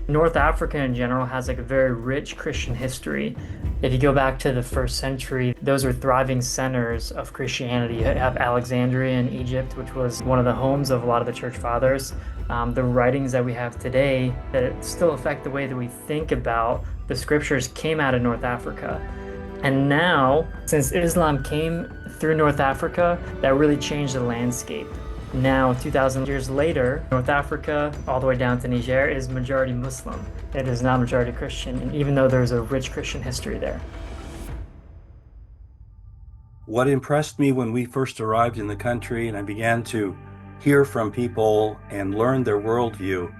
North Africa in general has like a very rich Christian history. If you go back to the first century, those are thriving centers of Christianity. You have Alexandria in Egypt, which was one of the homes of a lot of the church fathers. The writings that we have today that still affect the way that we think about the scriptures came out of North Africa. And now, since Islam came through North Africa, that really changed the landscape. Now, 2,000 years later, North Africa, all the way down to Niger, is majority Muslim. It is not majority Christian, even though there's a rich Christian history there. What impressed me when we first arrived in the country and I began to hear from people and learn their worldview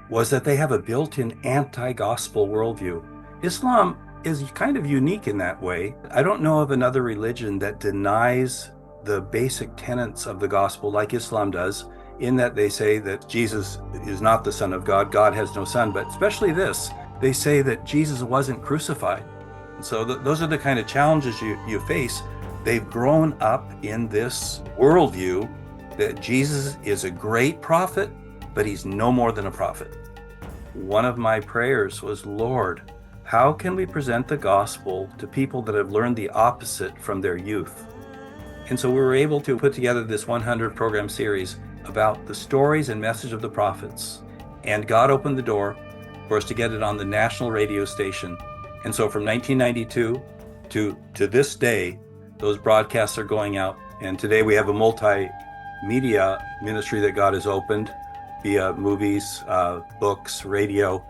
was that they have a built-in anti-gospel worldview. Islam is kind of unique in that way. I don't know of another religion that denies the basic tenets of the gospel like Islam does, in that they say that Jesus is not the Son of God, God has no son, but especially this, they say that Jesus wasn't crucified. And so those are the kind of challenges you face. They've grown up in this worldview that Jesus is a great prophet, but he's no more than a prophet. One of my prayers was, Lord, how can we present the gospel to people that have learned the opposite from their youth? And so we were able to put together this 100 program series about the stories and message of the prophets. And God opened the door for us to get it on the national radio station. And so from 1992 to this day, those broadcasts are going out. And today we have a multimedia ministry that God has opened via movies, books, radio,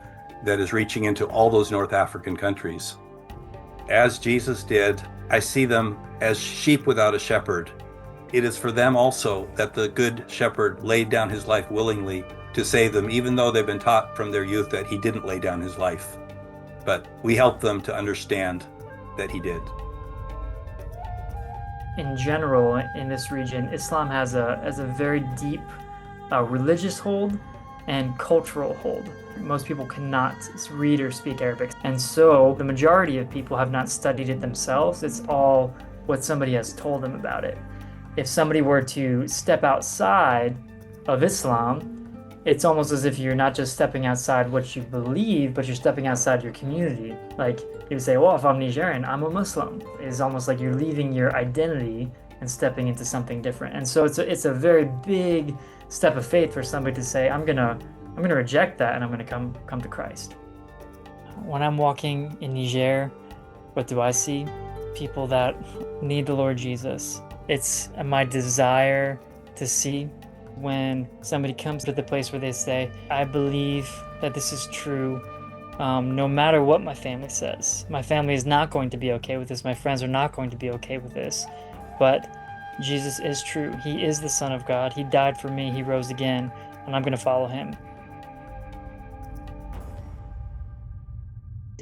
that is reaching into all those North African countries. As Jesus did, I see them as sheep without a shepherd. It is for them also that the good shepherd laid down his life willingly to save them, even though they've been taught from their youth that he didn't lay down his life. But we help them to understand that he did. In general, in this region, Islam has a very deep religious hold and cultural hold. Most people cannot read or speak Arabic. And so the majority of people have not studied it themselves. It's all what somebody has told them about it. If somebody were to step outside of Islam, it's almost as if you're not just stepping outside what you believe, but you're stepping outside your community. Like you would say, well, if I'm Nigerian, I'm a Muslim. It's almost like you're leaving your identity and stepping into something different. And so it's a very big step of faith for somebody to say, I'm gonna reject that and I'm gonna come to Christ. When I'm walking in Niger, what do I see? People that need the Lord Jesus. It's my desire to see when somebody comes to the place where they say, I believe that this is true, no matter what my family says. My family is not going to be okay with this. My friends are not going to be okay with this. But Jesus is true. He is the Son of God. He died for me. He rose again, and I'm going to follow him.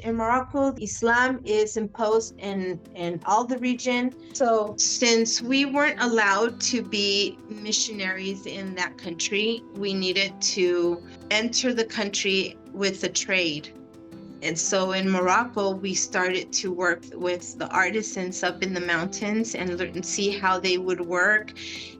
In Morocco, Islam is imposed in all the region. So since we weren't allowed to be missionaries in that country, we needed to enter the country with a trade. And so in Morocco, we started to work with the artisans up in the mountains and learn and see how they would work.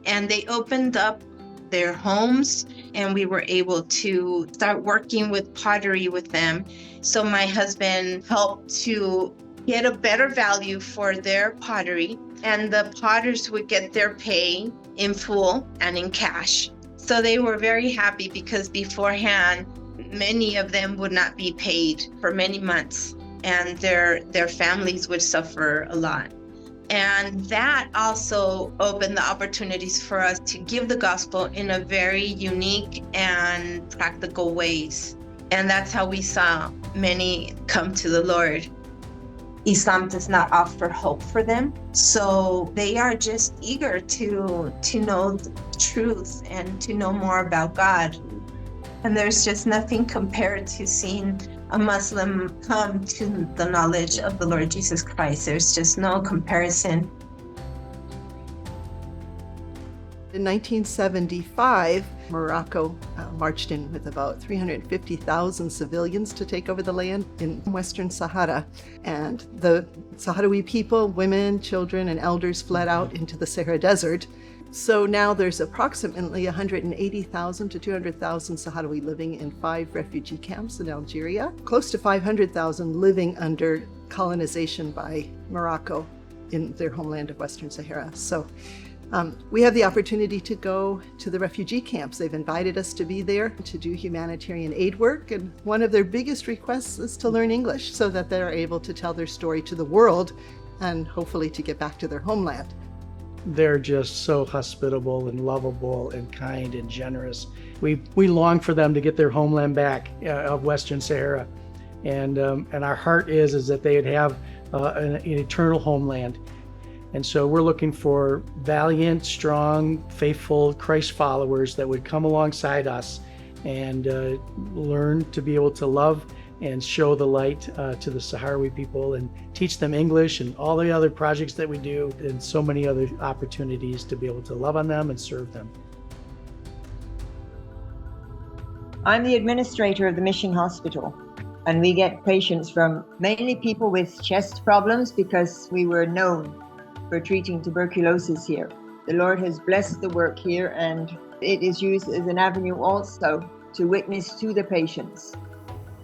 And they opened up their homes and we were able to start working with pottery with them. So my husband helped to get a better value for their pottery, and the potters would get their pay in full and in cash. So they were very happy because beforehand, many of them would not be paid for many months and their families would suffer a lot. And that also opened the opportunities for us to give the gospel in a very unique and practical ways. And that's how we saw many come to the Lord. Islam does not offer hope for them, so they are just eager to know the truth and to know more about God. And there's just nothing compared to seeing a Muslim come to the knowledge of the Lord Jesus Christ. There's just no comparison. In 1975, Morocco marched in with about 350,000 civilians to take over the land in Western Sahara. And the Sahrawi people, women, children, and elders fled out into the Sahara Desert. So now there's approximately 180,000 to 200,000 Sahrawi living in 5 refugee camps in Algeria, close to 500,000 living under colonization by Morocco in their homeland of Western Sahara. So we have the opportunity to go to the refugee camps. They've invited us to be there to do humanitarian aid work, and one of their biggest requests is to learn English so that they're able to tell their story to the world and hopefully to get back to their homeland. They're just so hospitable and lovable and kind and generous. We long for them to get their homeland back of Western Sahara, and our heart is that they would have an eternal homeland. And so we're looking for valiant, strong, faithful Christ followers that would come alongside us and learn to be able to love and show the light to the Sahrawi people and teach them English and all the other projects that we do, and so many other opportunities to be able to love on them and serve them. I'm the administrator of the mission hospital, and we get patients from mainly people with chest problems because we were known for treating tuberculosis here. The Lord has blessed the work here, and it is used as an avenue also to witness to the patients.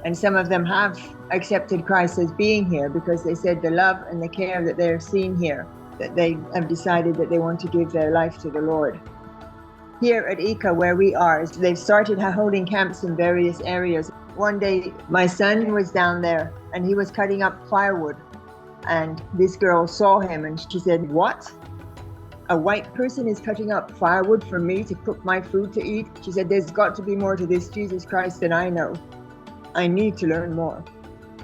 And some of them have accepted Christ as being here because they said the love and the care that they're seeing here, that they have decided that they want to give their life to the Lord. Here at ICA, where we are, they've started holding camps in various areas. One day, my son was down there and he was cutting up firewood. And this girl saw him and she said, "What? A white person is cutting up firewood for me to cook my food to eat?" She said, "There's got to be more to this Jesus Christ than I know. I need to learn more."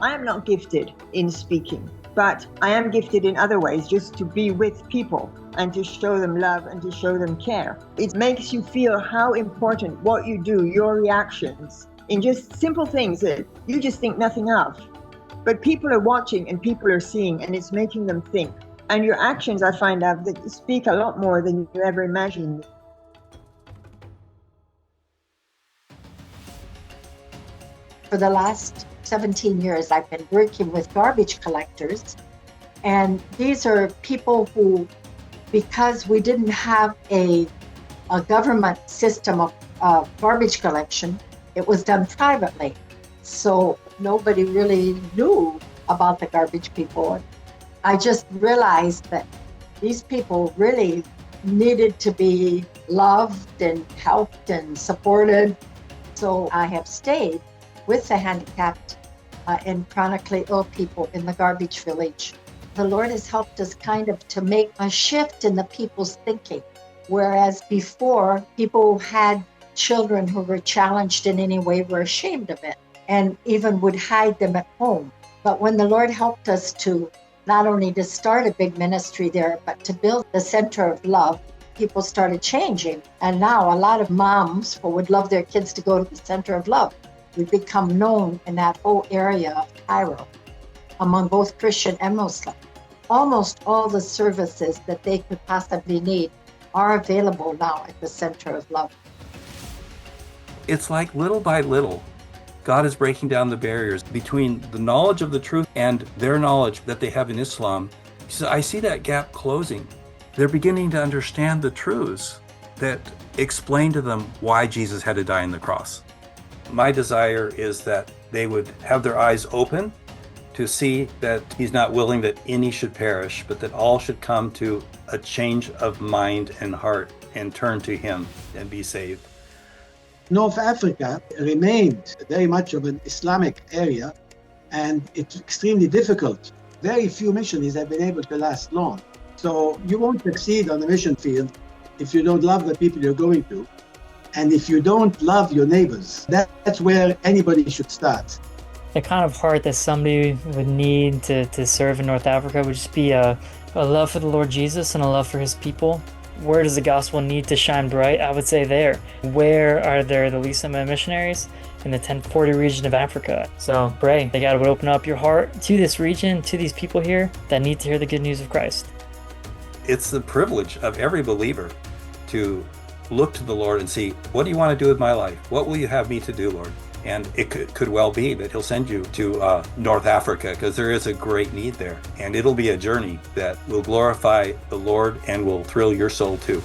I am not gifted in speaking, but I am gifted in other ways, just to be with people and to show them love and to show them care. It makes you feel how important what you do, your reactions, in just simple things that you just think nothing of. But people are watching and people are seeing, and it's making them think. And your actions, I find out, that speak a lot more than you ever imagined. For the last 17 years, I've been working with garbage collectors. And these are people who, because we didn't have a government system of garbage collection, it was done privately. So nobody really knew about the garbage people. I just realized that these people really needed to be loved and helped and supported. So I have stayed with the handicapped and chronically ill people in the garbage village. The Lord has helped us kind of to make a shift in the people's thinking. Whereas before, people had children who were challenged in any way were ashamed of it and even would hide them at home. But when the Lord helped us to not only to start a big ministry there, but to build the center of love, people started changing. And now a lot of moms who would love their kids to go to the center of love. We've become known in that whole area of Cairo among both Christian and Muslim. Almost all the services that they could possibly need are available now at the Center of Love. It's like little by little, God is breaking down the barriers between the knowledge of the truth and their knowledge that they have in Islam. He says, I see that gap closing. They're beginning to understand the truths that explain to them why Jesus had to die on the cross. My desire is that they would have their eyes open to see that he's not willing that any should perish, but that all should come to a change of mind and heart and turn to him and be saved. North Africa remained very much of an Islamic area, and it's extremely difficult. Very few missionaries have been able to last long. So you won't succeed on the mission field if you don't love the people you're going to. And if you don't love your neighbors, that's where anybody should start. The kind of heart that somebody would need to serve in North Africa would just be a love for the Lord Jesus and a love for his people. Where does the gospel need to shine bright? I would say there. Where are there the least amount of missionaries? In the 1040 region of Africa. So pray that God would open up your heart to this region, to these people here that need to hear the good news of Christ. It's the privilege of every believer to look to the Lord and see, what do you want to do with my life? What will you have me to do, Lord? And it could well be that he'll send you to North Africa, because there is a great need there. And it'll be a journey that will glorify the Lord and will thrill your soul too.